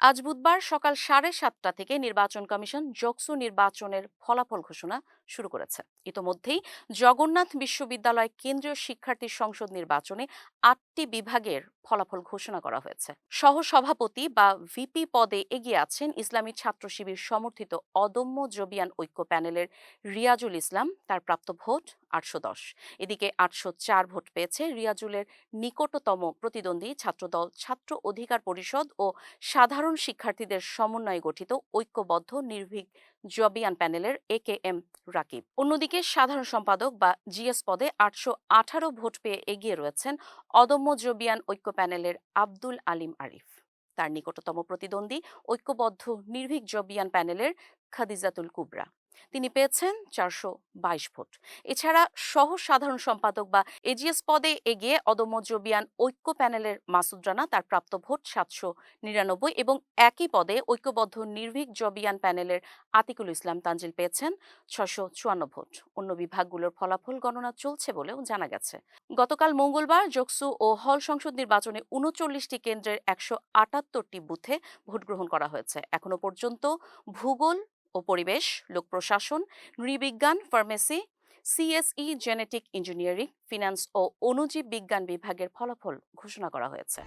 আজ বুধবার সকাল 7:30 থেকে নির্বাচন কমিশন জোকসু নির্বাচনের ফলাফল ঘোষণা শুরু করেছে। ইতোমধ্যেই জগন্নাথ বিশ্ববিদ্যালয় কেন্দ্রীয় শিক্ষার্থী সংসদ নির্বাচনে 8টি বিভাগের ফলাফল ঘোষণা করা হয়েছে। সহসভাপতি বা ভিপি পদে এগিয়ে আছেন ইসলামী ছাত্র শিবির সমর্থিত অদম্য জবিয়ান ঐক্য প্যানেলের রিয়াজুল ইসলাম, তার প্রাপ্ত ভোট 810। এদিকে 804 ভোট পেয়েছে রিয়াজুলের নিকটতম প্রতিদ্বন্দ্বী ছাত্রদল ছাত্র অধিকার পরিষদ ও সাধারণ শিক্ষার্থীদের সমন্বয়ে গঠিত ঐক্যবদ্ধ নির্ভীক জবিয়ান প্যানেলের এ.কে.এম. রাকিব। অন্যদিকে সাধারণ সম্পাদক বা জিএস পদে 818 ভোট পেয়ে এগিয়ে রয়েছেন অদম্য জবিয়ান ঐক্য প্যানেলের আব্দুল আলিম আরিফ। তার নিকটতম প্রতিদ্বন্দ্বী ঐক্যবদ্ধ নির্ভীক জবিয়ান প্যানেলের খাদিজাতুল কুবরা। তিনি পেয়েছেন 422 ভোট। এছাড়া সহ সাধারণ সম্পাদক বা এজিএস পদে এগিয়ে অদম্য জবিয়ান ঐক্য প্যানেলের মাসুদ রানা, তার প্রাপ্ত ভোট 799 এবং একই পদে ঐক্যবদ্ধ নির্ভীক জবিয়ান প্যানেলের আতিকুল ইসলাম তানজিল পেয়েছেন 654 ভোট। অন্য বিভাগগুলোর ফলাফল গণনা চলছে বলেও জানা গেছে। গতকাল মঙ্গলবার জোকসু ও হল সংসদ নির্বাচনে 39টি কেন্দ্রের 178টি বুথে ভোট গ্রহণ করা হয়েছে। এখনো পর্যন্ত ভূগোল ও পরিবেশ, লোক প্রশাসন, নৃবিজ্ঞান, pharmacy, CSE, genetic engineering, finance ও অণুজীব বিজ্ঞান বিভাগের ফলাফল ঘোষণা করা হয়েছে।